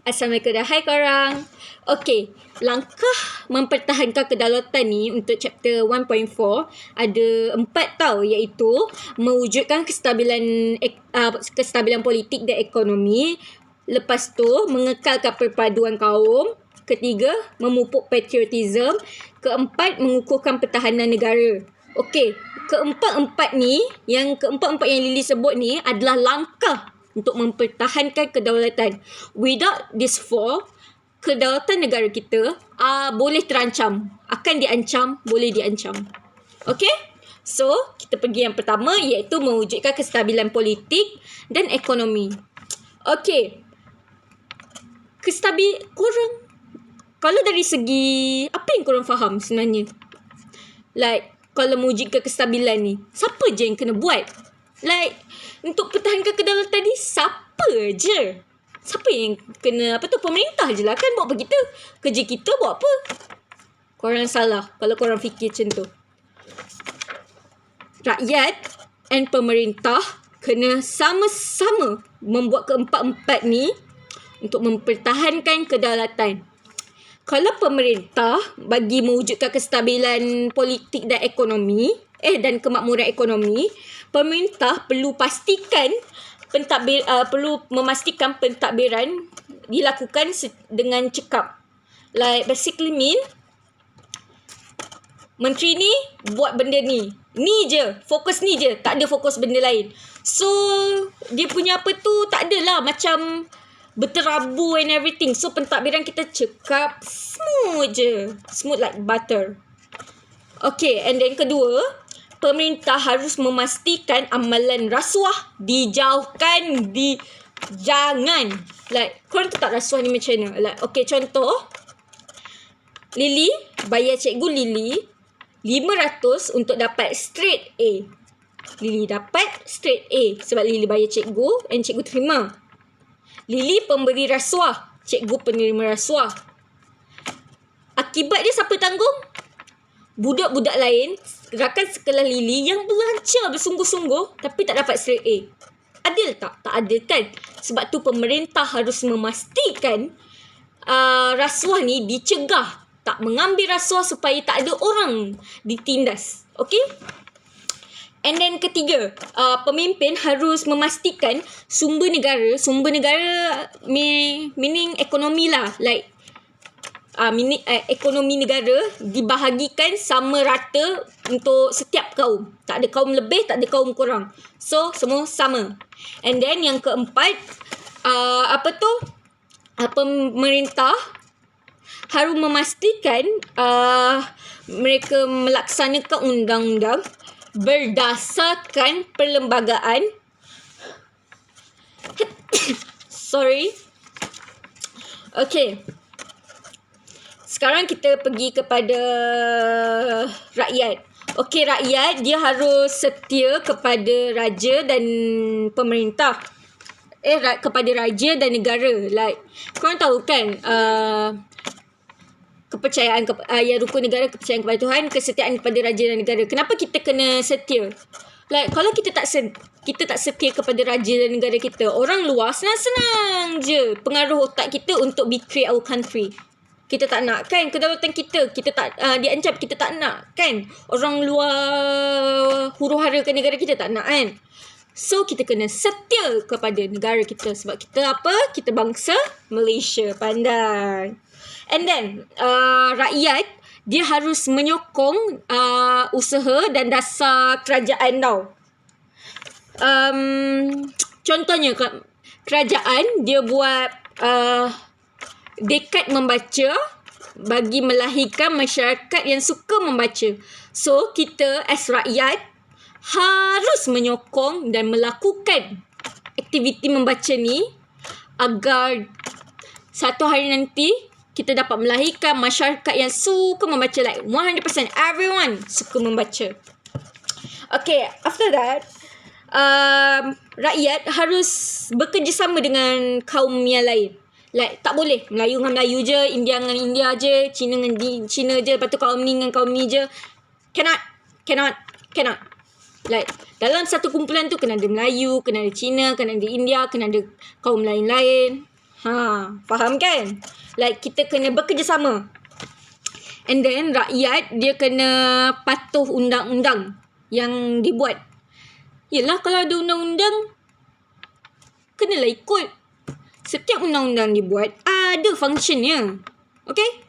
Assalamualaikum dan hai korang. Okey, langkah mempertahankan kedaulatan ni untuk chapter 1.4 ada 4 tau, iaitu mewujudkan kestabilan politik dan ekonomi. Lepas tu, mengekalkan perpaduan kaum. Ketiga, memupuk patriotism. Keempat, mengukuhkan pertahanan negara. Okey, keempat-empat yang Lily sebut ni adalah langkah untuk mempertahankan kedaulatan. Without these four, kedaulatan negara kita boleh terancam. Akan diancam, boleh diancam. Okay? So, kita pergi yang pertama, iaitu mewujudkan kestabilan politik dan ekonomi. Okay. Korang, kalau dari segi, apa yang korang faham sebenarnya? Like, kalau mewujudkan kestabilan ni, siapa je yang kena buat? Like, untuk pertahankan kedaulatan ni, siapa je? Siapa yang kena, pemerintah je lah kan buat apa kita? Kerja kita buat apa? Korang salah kalau korang fikir macam tu. Rakyat and pemerintah kena sama-sama membuat keempat-empat ni untuk mempertahankan kedaulatan. Kalau pemerintah bagi mewujudkan kestabilan politik dan ekonomi, dan kemakmuran ekonomi, pemerintah perlu memastikan pentadbiran dilakukan dengan cekap. Like basically mean menteri ni buat benda ni. Ni je, fokus ni je, tak ada fokus benda lain. So dia punya tak adalah macam berterabu and everything. So pentadbiran kita cekap, smooth je. Smooth like butter. Okay, and then kedua, pemerintah harus memastikan amalan rasuah dijauhkan. Jangan. Like, korang tahu tak rasuah ni macam mana? Like, okay, contoh. Lily bayar cikgu Lily 500 untuk dapat straight A. Lily dapat straight A sebab Lily bayar cikgu and cikgu terima. Lily pemberi rasuah, cikgu penerima rasuah. Akibat dia siapa tanggung? Budak-budak lain, rakan sekelas Lily yang belajar bersungguh-sungguh tapi tak dapat straight A. Adil tak? Tak adil kan? Sebab tu pemerintah harus memastikan rasuah ni dicegah. Tak mengambil rasuah supaya tak ada orang ditindas. Okay? And then ketiga, pemimpin harus memastikan sumber negara meaning ekonomi lah. Like, ekonomi negara dibahagikan sama rata untuk setiap kaum. Tak ada kaum lebih, tak ada kaum kurang. So, semua sama. And then yang keempat, pemerintah harus memastikan mereka melaksanakan undang-undang berdasarkan perlembagaan sorry. Okay. Sekarang kita pergi kepada rakyat. Okey, rakyat dia harus setia kepada raja dan pemerintah. Kepada raja dan negara. Like, korang tahu kan, kepercayaan yang rukun negara, kepercayaan kepada Tuhan, kesetiaan kepada raja dan negara. Kenapa kita kena setia? Like, kalau kita tak setia kepada raja dan negara kita, orang luar senang-senang je pengaruh otak kita untuk betray our country. Kita tak nak kan kedaulatan kita tak diancam, kita tak nak kan orang luar huru-harakan negara kita, tak nak kan. So kita kena setia kepada negara kita sebab kita kita bangsa Malaysia, pandai. And then rakyat dia harus menyokong usaha dan dasar kerajaan tau. Contohnya kerajaan dia buat dekad membaca bagi melahirkan masyarakat yang suka membaca. So, kita as rakyat harus menyokong dan melakukan aktiviti membaca ni agar satu hari nanti kita dapat melahirkan masyarakat yang suka membaca, like 100% everyone suka membaca. Okay, after that, rakyat harus bekerjasama dengan kaum yang lain. Like, tak boleh Melayu dengan Melayu je, India dengan India je, Cina dengan Cina je, lepas tu kaum ni dengan kaum ni je. Cannot. Like, dalam satu kumpulan tu kena ada Melayu, kena ada Cina, kena ada India, kena ada kaum lain-lain. Faham kan? Like kita kena bekerjasama. And then rakyat dia kena patuh undang-undang yang dibuat. Yelah, kalau ada undang-undang, kenalah ikut. Setiap undang-undang dibuat ada functionnya. Okay?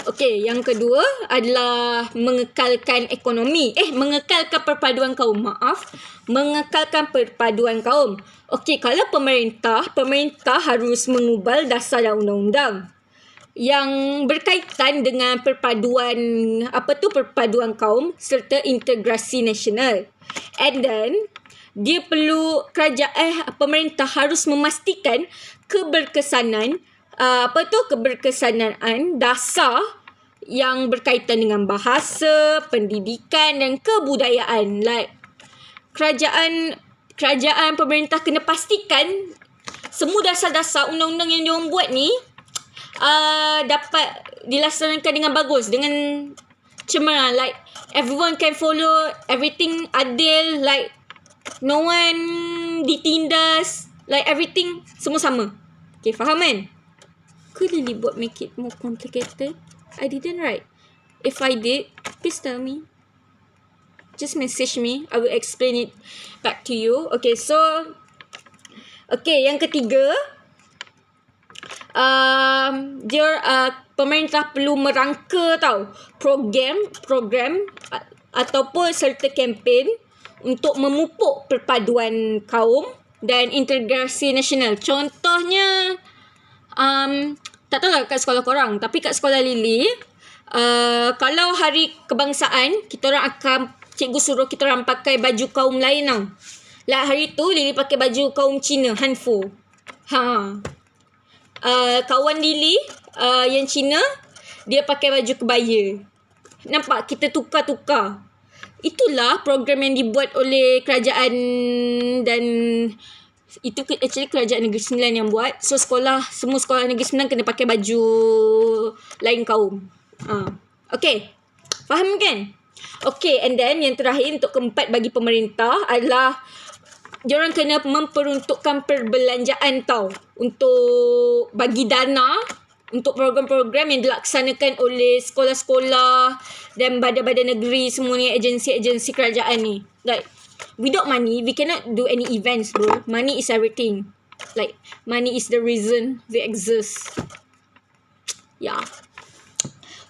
Okay, yang kedua adalah mengekalkan ekonomi. Mengekalkan perpaduan kaum. Mengekalkan perpaduan kaum. Okay, kalau pemerintah harus mengubal dasar dan undang-undang yang berkaitan dengan perpaduan kaum serta integrasi nasional. And then dia perlu pemerintah harus memastikan keberkesanan dasar yang berkaitan dengan bahasa, pendidikan dan kebudayaan. Like kerajaan pemerintah kena pastikan semua dasar-dasar undang-undang yang diorang buat ni dapat dilaksanakan dengan bagus, dengan cemerlang. Like everyone can follow everything adil, like no one ditindas, like everything semua sama. Okay, faham kan? Could Lily buat make it more complicated? I didn't write. If I did, please tell me. Just message me. I will explain it back to you. Okay, so yang ketiga, pemerintah perlu merangka program ataupun serta kempen untuk memupuk perpaduan kaum dan integrasi nasional. Contohnya, tak tahu lah kat sekolah korang, tapi kat sekolah Lily, kalau hari kebangsaan, cikgu suruh kita orang pakai baju kaum lain tau. Like hari tu Lily pakai baju kaum Cina, Hanfu. Kawan Lily yang Cina, dia pakai baju kebaya. Nampak? Kita tukar-tukar. Itulah program yang dibuat oleh kerajaan, dan itu actually kerajaan Negeri Sembilan yang buat. So semua sekolah Negeri Sembilan kena pakai baju lain kaum. Okay, faham kan? Okay, and then yang terakhir, untuk keempat bagi pemerintah adalah diorang kena memperuntukkan perbelanjaan untuk bagi dana untuk program-program yang dilaksanakan oleh sekolah-sekolah dan badan-badan negeri, semua ni, agensi-agensi kerajaan ni. Like, without money, we cannot do any events, bro. Money is everything. Like, money is the reason we exist. Yeah.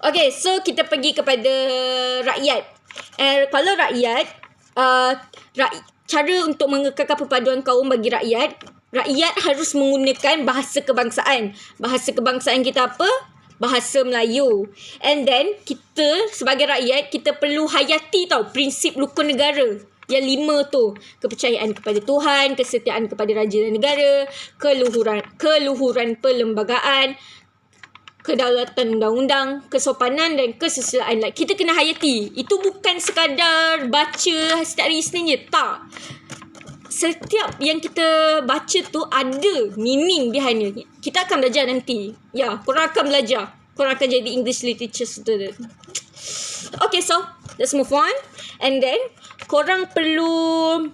Okay, so kita pergi kepada rakyat. Kalau rakyat, cara untuk mengekalkan perpaduan kaum bagi rakyat harus menggunakan bahasa kebangsaan. Bahasa kebangsaan kita apa? Bahasa Melayu. And then, kita sebagai rakyat, kita perlu hayati prinsip rukun negara. Yang 5 tu. Kepercayaan kepada Tuhan, kesetiaan kepada raja dan negara, keluhuran perlembagaan, kedaulatan undang-undang, kesopanan dan kesusilaan. Like, kita kena hayati. Itu bukan sekadar baca setiap hari Isnin je. Tak. Setiap yang kita baca tu ada meaning behind-nya. Kita akan belajar nanti. Ya, korang akan belajar. Korang akan jadi English literature student. Okay, so let's move on. And then, korang perlu,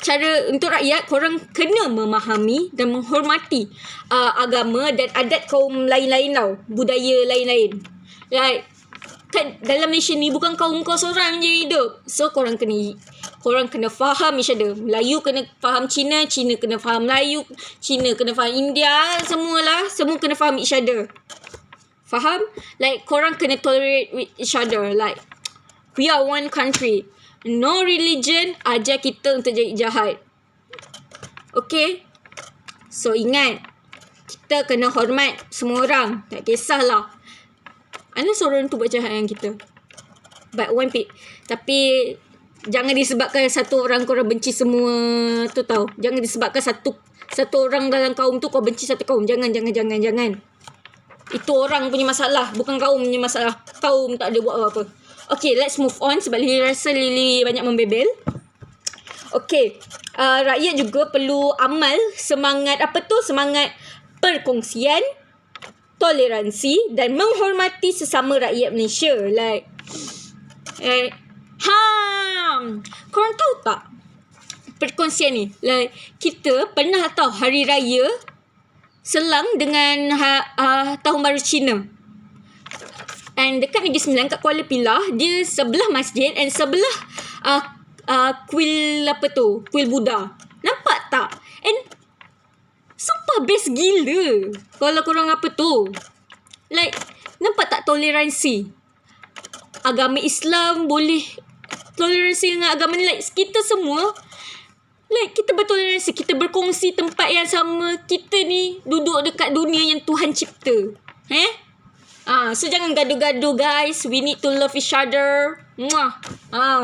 cara untuk rakyat, korang kena memahami dan menghormati agama dan adat kaum lain-lain budaya lain-lain. Like, kan dalam Malaysia ni bukan kaum kau seorang je hidup. So korang kena faham each other. Melayu kena faham Cina, Cina kena faham Melayu, Cina kena faham India, semua kena faham each other. Faham? Like, korang kena tolerate with each other. Like, we are one country. No religion ajar kita untuk jadi jahat. Okay? So, ingat. Kita kena hormat semua orang. Tak kisahlah. Ada seorang tu buat jahat dengan kita. But tapi jangan disebabkan satu orang korang benci semua tu Jangan disebabkan satu orang dalam kaum tu kau benci satu kaum. Jangan. Itu orang punya masalah, bukan kaum punya masalah. Kaum tak ada buat apa-apa. Okay, let's move on sebab Lily rasa Lily banyak membebel. Okay, rakyat juga perlu amal semangat semangat perkongsian, toleransi dan menghormati sesama rakyat Malaysia. Like, korang tahu tak perkongsian ni? Like, kita pernah hari raya selang dengan Tahun Baru Cina. And dekat Negeri Sembilan kat Kuala Pilah, dia sebelah masjid and sebelah kuil kuil Buddha. Nampak tak? And sumpah best gila kalau korang like, nampak tak toleransi? Agama Islam boleh toleransi dengan agama ni. Like, kita semua, like, kita bertoleransi, kita berkongsi tempat yang sama. Kita ni duduk dekat dunia yang Tuhan cipta. So jangan gaduh-gaduh guys. We need to love each other.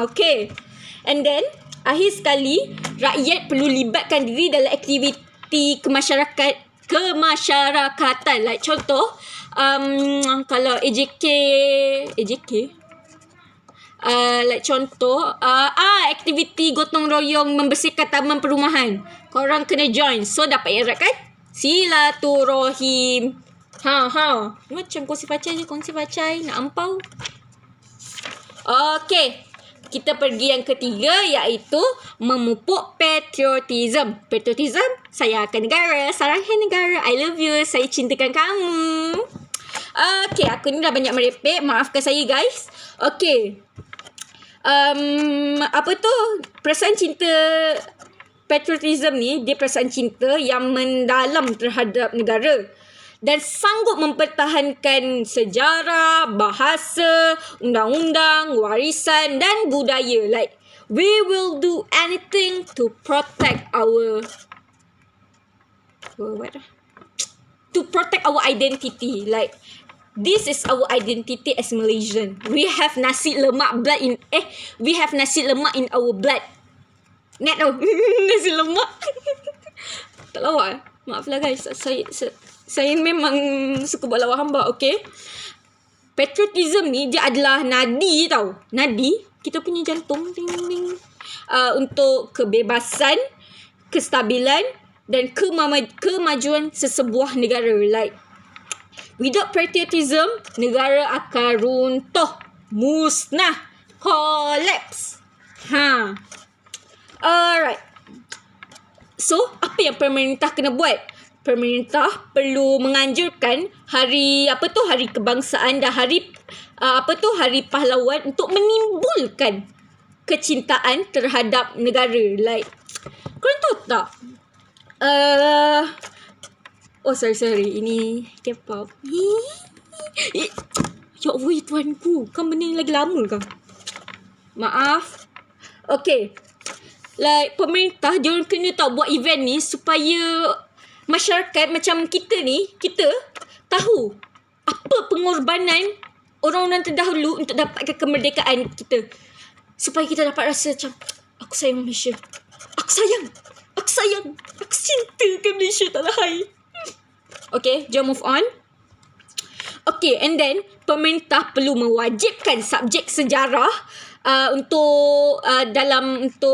Okay. And then akhir sekali, rakyat perlu libatkan diri dalam aktiviti kemasyarakatan. Like contoh, kalau AJK like contoh aktiviti gotong royong membersihkan taman perumahan. Korang kena join. So dapat erat kan? Silaturahim. Macam kongsi pacai nak ampau. Okay, kita pergi yang ketiga, iaitu memupuk patriotism. Patriotism, saya akan negara, sarangkan negara, I love you, saya cintakan kamu. Okay, aku ni dah banyak merepek, maafkan saya guys. Okay, perasaan cinta patriotism ni, dia perasaan cinta yang mendalam terhadap negara dan sanggup mempertahankan sejarah, bahasa, undang-undang, warisan dan budaya. Like, we will do anything to protect our identity. Like, this is our identity as Malaysian. We have nasi lemak in our blood. Net tau. Nasi lemak. Tak lawak. Maaflah guys. Saya memang suka buat lawak hamba, okay? Patriotism ni, dia adalah nadi tau. Nadi, kita punya jantung. Ding, ding. Untuk kebebasan, kestabilan dan kemajuan sesebuah negara. Like, without patriotism, negara akan runtuh, musnah, collapse. Alright. So, apa yang pemerintah kena buat? Pemerintah perlu menganjurkan hari kebangsaan dan hari pahlawan untuk menimbulkan kecintaan terhadap negara. Like, korang tahu tak? Sorry, ini K-pop. Ya Allah, tuanku, kan benda ni lagi lama kah? Maaf. Okay, like, pemerintah diorang kena buat event ni supaya masyarakat macam kita ni, kita tahu apa pengorbanan orang-orang terdahulu untuk dapatkan kemerdekaan kita. Supaya kita dapat rasa macam, aku sayang Malaysia. Aku cintakan Malaysia, tak lahai. Okay, jom move on. Okay, and then pemerintah perlu mewajibkan subjek sejarah untuk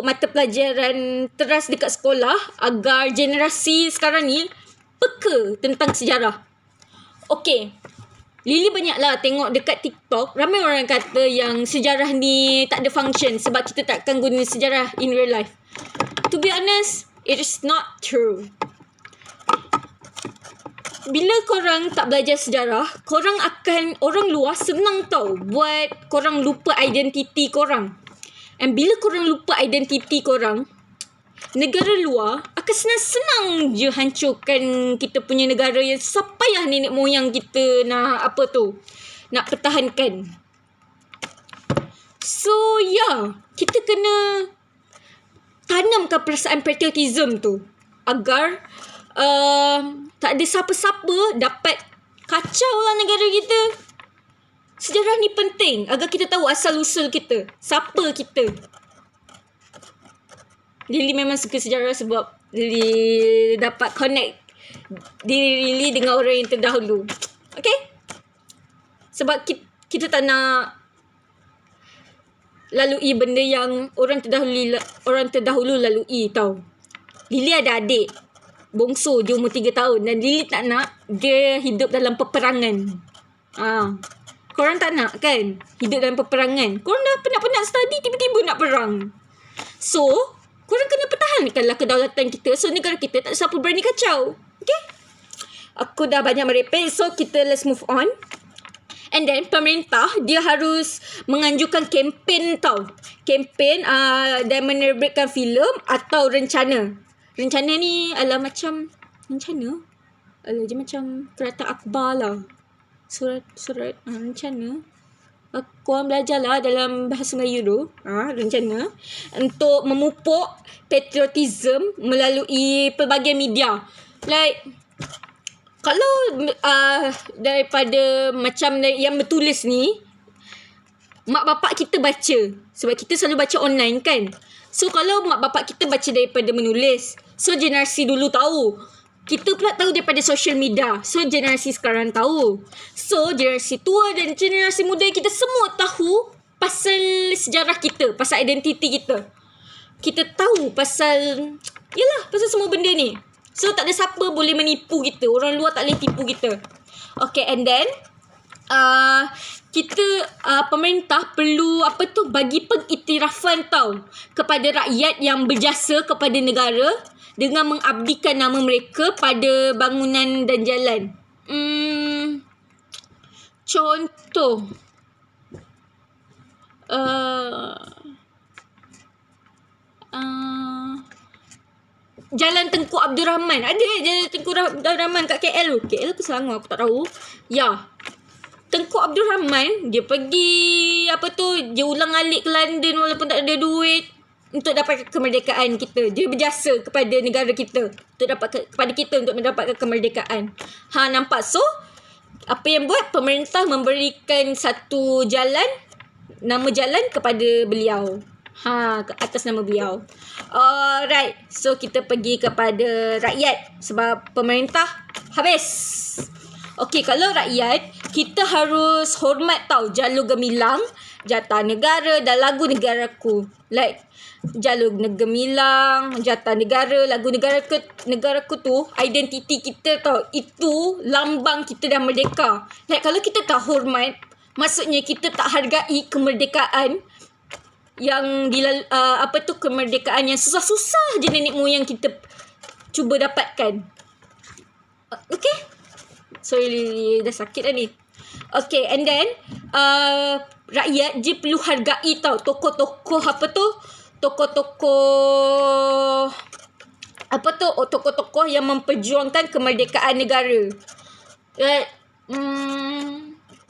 mata pelajaran teras dekat sekolah agar generasi sekarang ni peka tentang sejarah. Okay, Lily banyaklah tengok dekat TikTok, ramai orang kata yang sejarah ni tak ada function sebab kita takkan guna sejarah in real life. To be honest, it is not true. Bila korang tak belajar sejarah, orang luar senang tau buat korang lupa identiti korang. And bila korang lupa identiti korang, negara luar akan senang-senang je hancurkan kita punya negara yang payah nenek moyang kita nak pertahankan. So kita kena tanamkan perasaan patriotism tu agar tak ada siapa-siapa dapat kacau lah negara kita. Sejarah ni penting agar kita tahu asal-usul kita, siapa kita. Lily memang suka sejarah sebab Lily dapat connect diri Lily dengan orang yang terdahulu. Okay? Sebab kita tak nak lalui benda yang orang terdahulu lalui tau. Lily ada adik bongsu, dia umur 3 tahun dan Lily tak nak dia hidup dalam peperangan. Korang tak nak kan hidup dalam peperangan. Korang dah penat-penat study, tiba-tiba nak perang. So, korang kena pertahankanlah kedaulatan kita, so negara kita tak siapa berani kacau. Okay? Aku dah banyak merepek. So kita let's move on. And then pemerintah dia harus menganjurkan kempen tau. Kempen dan menerbitkan filem atau rencana. Rencana ni adalah macam rencana. Dia macam perata akhbar lah. Surat rencana. Korang belajar lah dalam bahasa Melayu tu. Rencana. Untuk memupuk patriotism melalui pelbagai media. Like, kalau daripada macam yang bertulis ni, mak bapak kita baca. Sebab kita selalu baca online kan. So, kalau mak bapak kita baca daripada menulis, so generasi dulu tahu. Kita pula tahu daripada social media. So, generasi sekarang tahu. So, generasi tua dan generasi muda kita semua tahu pasal sejarah kita, pasal identiti kita. Kita tahu pasal, pasal semua benda ni. So, tak ada siapa boleh menipu kita. Orang luar tak boleh tipu kita. Okay, and then, pemerintah perlu bagi pengiktirafan tau kepada rakyat yang berjasa kepada negara dengan mengabdikan nama mereka pada bangunan dan jalan. Contoh, Jalan Tengku Abdul Rahman. Ada Jalan Tengku Abdul Rahman kat KL tu. KL ke Selangor aku tak tahu. Ya. Tengku Abdul Rahman, dia pergi dia ulang-alik ke London walaupun tak ada duit untuk dapat kemerdekaan kita. Dia berjasa kepada negara kita untuk dapat kepada kita untuk mendapatkan kemerdekaan. Nampak? So, apa yang buat pemerintah memberikan satu jalan, nama jalan kepada beliau. Atas nama beliau. Alright. So, kita pergi kepada rakyat. Sebab pemerintah habis. Okay, kalau rakyat, kita harus hormat tau jalur gemilang, jatah negara dan lagu negaraku. Like, jalur gemilang, jatah negara, lagu negaraku tu, identiti kita tau. Itu lambang kita dah merdeka. Like, kalau kita tak hormat, maksudnya kita tak hargai kemerdekaan yang kemerdekaan yang susah-susah je nenek moyang kita cuba dapatkan. Okay? Sorry, dah sakit dah ni. Okay, and then rakyat je perlu hargai tau tokoh-tokoh tokoh-tokoh yang memperjuangkan kemerdekaan negara.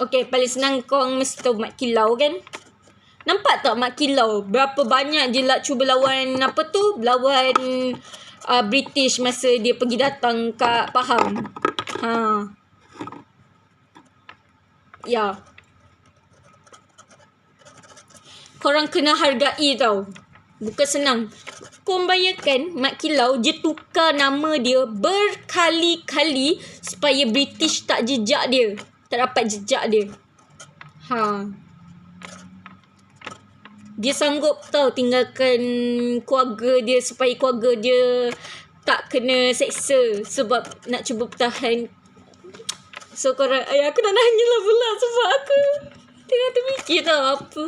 Okay, paling senang korang mesti tahu Mat Kilau kan. Nampak tak Mat Kilau? Berapa banyak je cuba lawan lawan British masa dia pergi datang kat Pahang. Ya. Korang kena hargai tau. Bukan senang. Korang bayangkan Mat Kilau je tukar nama dia berkali-kali supaya British tak jejak dia. Tak dapat jejak dia. Dia sanggup tau tinggalkan keluarga dia supaya keluarga dia tak kena seksa sebab nak cuba bertahan. So korang, aku nak nangis lah pula sebab aku tengah terfikir tau apa.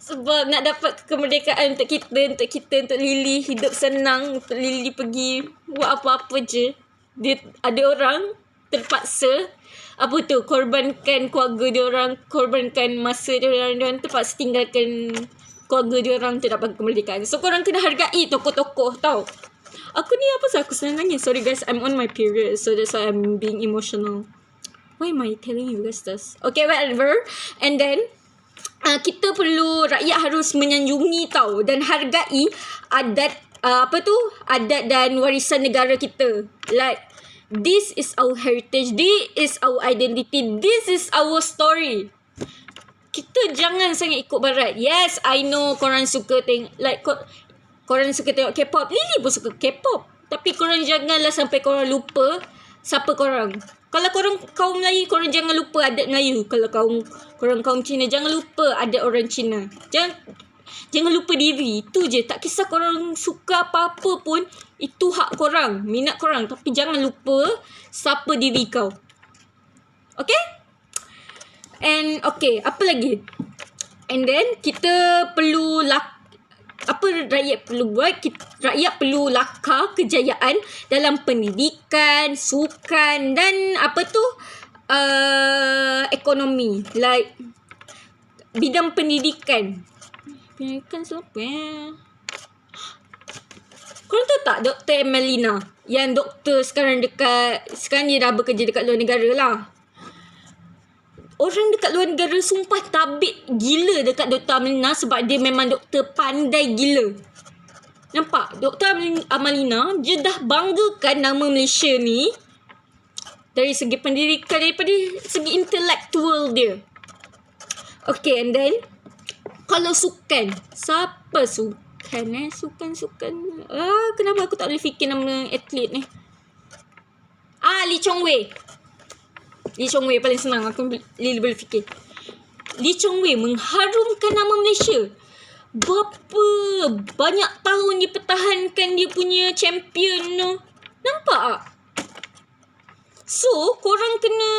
Sebab nak dapat kemerdekaan untuk kita, untuk Lily hidup senang, untuk Lily pergi buat apa-apa je. Dia ada orang terpaksa korbankan keluarga dia orang, korbankan masa dia orang terpaksa tinggalkan keluarga dia orang untuk dapat kemerdekaan. So korang kena hargai tokoh-tokoh tau. Aku ni aku senang nangis. Sorry guys, I'm on my period, so that's why I'm being emotional. Why am I telling you guys this? Okay, whatever. And then kita perlu, rakyat harus menyanjungi tau dan hargai adat adat dan warisan negara kita. Like, this is our heritage, this is our identity, this is our story. Kita jangan sangat ikut barat. Yes, I know korang suka korang suka tengok K-pop. Lily pun suka K-pop. Tapi korang janganlah sampai korang lupa siapa korang. Kalau korang kaum Melayu, korang jangan lupa adat Melayu. Kalau korang kaum Cina, jangan lupa adat orang Cina. Jangan lupa diri. Itu je. Tak kisah korang suka apa-apa pun, itu hak korang, minat korang. Tapi jangan lupa siapa diri kau. Okay? And okay, apa lagi? And then kita perlu Apa rakyat perlu buat? Rakyat perlu lakar kejayaan dalam pendidikan, sukan dan ekonomi. Like bidang pendidikan. Pendidikan siapa ya? Korang tahu tak Dr. Emelina? Yang doktor sekarang dia dah bekerja dekat luar negara lah. Orang dekat luar negara sumpah tabik gila dekat Dr. Amalina sebab dia memang doktor pandai gila. Nampak? Dr. Amalina, dia dah banggakan nama Malaysia ni dari segi pendidikan, daripada segi intelektual dia. Okay, and then kalau sukan, siapa sukan? Sukan. Kenapa aku tak boleh fikir nama atlet ni? Lee Chong Wei. Lee Chong Wei paling senang aku boleh fikir. Lee Chong Wei mengharumkan nama Malaysia. Berapa banyak tahun dia pertahankan dia punya champion tu. Nampak tak? So, korang kena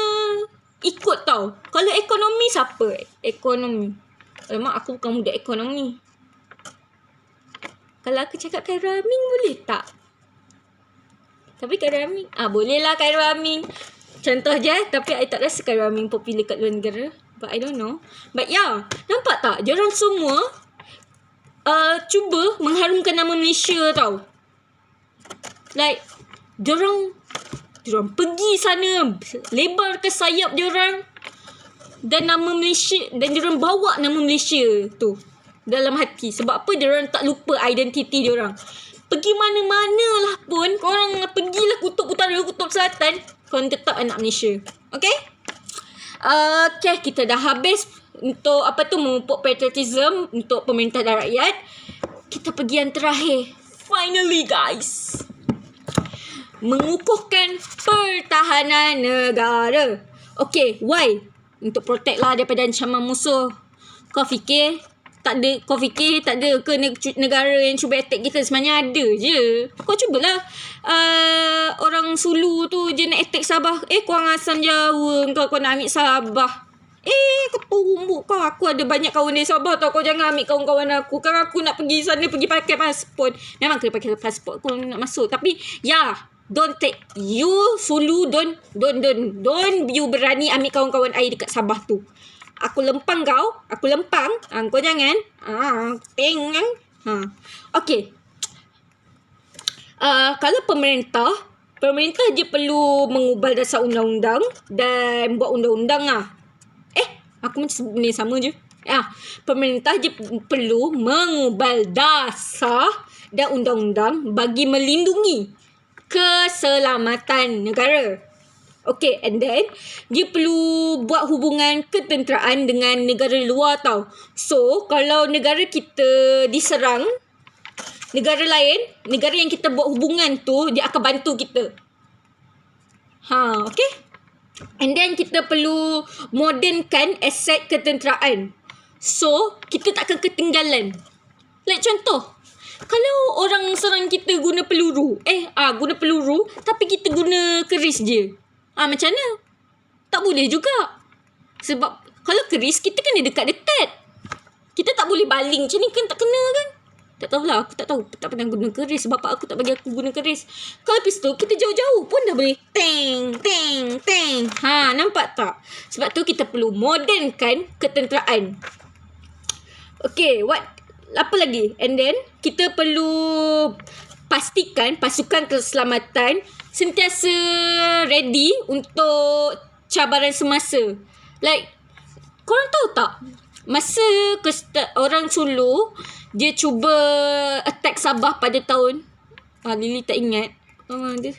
ikut tau. Kalau ekonomi siapa? Ekonomi. Alamak, aku bukan budak ekonomi. Kalau aku cakap Khairul Amin boleh tak? Tapi Khairul Amin, boleh lah Khairul Amin. Contoh je, tapi I tak rasa Khairul Amin popular kat luar negara. But I don't know. But yeah, nampak tak? Diorang semua cuba mengharumkan nama Malaysia tau. Like, diorang pergi sana, lebar ke sayap diorang. Dan nama Malaysia, dan diorang bawa nama Malaysia tu dalam hati. Sebab apa? Diorang tak lupa identiti diorang. Pergi mana-mana lah pun, korang pergilah kutub utara, kutub selatan, korang tetap anak Malaysia. Okay? Okay, kita dah habis untuk memupuk patriotism untuk pemerintah dan rakyat. Kita pergi yang terakhir. Finally guys, mengukuhkan pertahanan negara. Okay, why? Untuk protect lah daripada ancaman musuh. Kau fikir tak ada ke negara yang cuba attack kita? Sebenarnya ada je. Kau cubalah orang Sulu tu je nak attack Sabah. Korang asam Jawa, kau nak ambil Sabah. Kau tumbuk kau. Aku ada banyak kawan dari Sabah tau. Kau jangan ambil kawan-kawan aku. Kan aku nak pergi sana, pergi pakai pasport. Memang kena pakai pasport aku nak masuk. Tapi don't take you Sulu, don't you berani ambil kawan-kawan I dekat Sabah tu. Aku lempang kau. Kau jangan. Pengang. Okay. Kalau pemerintah je perlu mengubah dasar undang-undang dan buat undang-undang lah. Aku macam benda sama je. Pemerintah je perlu mengubah dasar dan undang-undang bagi melindungi keselamatan negara. Okay, and then dia perlu buat hubungan ketenteraan dengan negara luar tau. So, kalau negara kita diserang, negara lain, negara yang kita buat hubungan tu, dia akan bantu kita. Okay? And then kita perlu modernkan aset ketenteraan. So, kita takkan ketinggalan. Like contoh, kalau orang serang kita guna peluru, guna peluru, tapi kita guna keris je. Macam mana? Tak boleh juga. Sebab kalau keris, kita kena dekat-dekat. Kita tak boleh baling macam ni kan, tak kena kan? Tak tahulah, aku tak tahu. Tak pernah guna keris. Bapak aku tak bagi aku guna keris. Kalau pistol, kita jauh-jauh pun dah boleh. Teng. Nampak tak? Sebab tu kita perlu modernkan ketenteraan. Okay, apa lagi? And then, kita perlu pastikan pasukan keselamatan sentiasa ready untuk cabaran semasa. Like, korang tahu tak? Masa orang Sulu, dia cuba attack Sabah pada tahun... Lily tak ingat. Ada.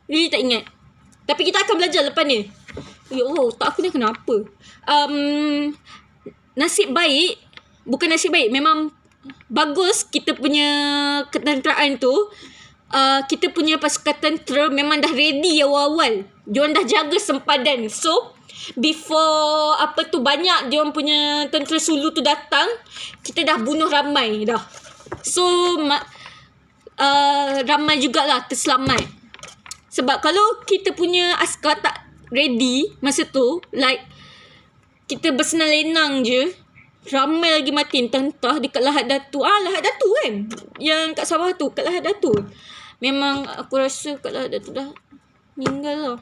Lily tak ingat. Tapi kita akan belajar lepas ni. Ya Allah, tak aku ni kenapa? Nasib baik. Bukan nasib baik. Memang bagus kita punya ketenteraan tu. Kita punya pasukan tentera memang dah ready awal-awal. Diorang dah jaga sempadan. So, before banyak diorang punya tentera Sulu tu datang, kita dah bunuh ramai dah. So, ramai jugalah terselamat. Sebab kalau kita punya askar tak ready masa tu, like kita bersenang-lenang je, Ramai lagi mati. Entah dekat Lahad Datu. Lahad Datu kan? Yang kat Sabah tu. Kat Lahad Datu. Memang aku rasa kat Lahad Datu dah meninggal lah.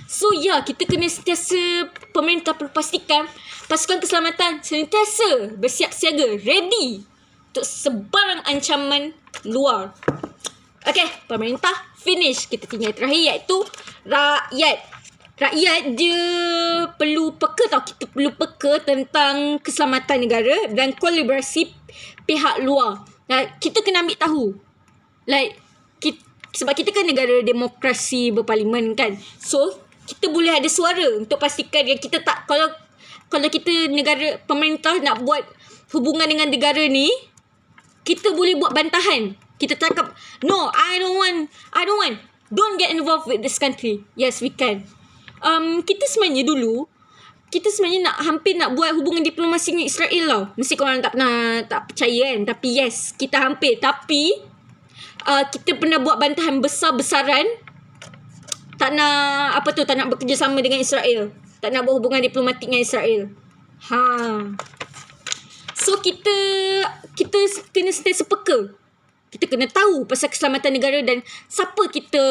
So kita kena sentiasa, pemerintah perlu pastikan pasukan keselamatan sentiasa bersiap siaga, ready untuk sebarang ancaman luar. Okay, pemerintah finish. Kita tinggal terakhir iaitu rakyat. Rakyat dia perlu peka tau. Kita perlu peka tentang keselamatan negara dan kolaborasi pihak luar. Kita kena ambil tahu. Sebab kita kan negara demokrasi berparlimen kan. So, kita boleh ada suara untuk pastikan yang kita tak, kalau kita negara, pemerintah nak buat hubungan dengan negara ni, kita boleh buat bantahan. Kita cakap, no, I don't want. Don't get involved with this country. Yes, we can. Kita sebenarnya hampir nak buat hubungan diplomasi dengan Israel tau. Mesti korang tak percaya kan. Tapi yes, kita hampir. Tapi kita pernah buat bantahan besar-besaran. Tak nak bekerjasama dengan Israel. Tak nak buat hubungan diplomatik dengan Israel. So kita kena sentiasa peka. Kita kena tahu pasal keselamatan negara dan siapa kita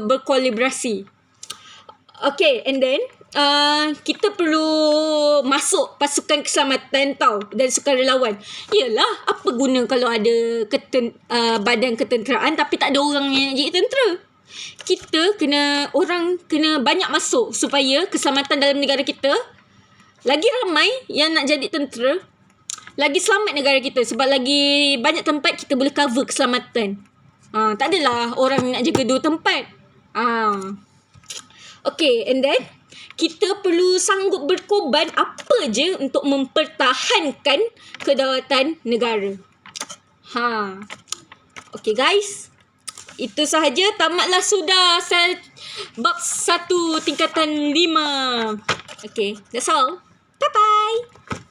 berkolaborasi. Okay, and then kita perlu masuk pasukan keselamatan tau, dan sukarelawan. Yelah, apa guna kalau ada badan ketenteraan tapi tak ada orang yang jadi tentera? Orang kena banyak masuk supaya keselamatan dalam negara kita lagi ramai yang nak jadi tentera, lagi selamat negara kita. Sebab lagi banyak tempat kita boleh cover keselamatan. Tak adalah orang nak jaga 2 tempat. Okay, and then kita perlu sanggup berkorban apa je untuk mempertahankan kedaulatan negara. Okay guys, itu sahaja. Tamatlah sudah bab 1 tingkatan 5. Okay, that's all. Bye-bye.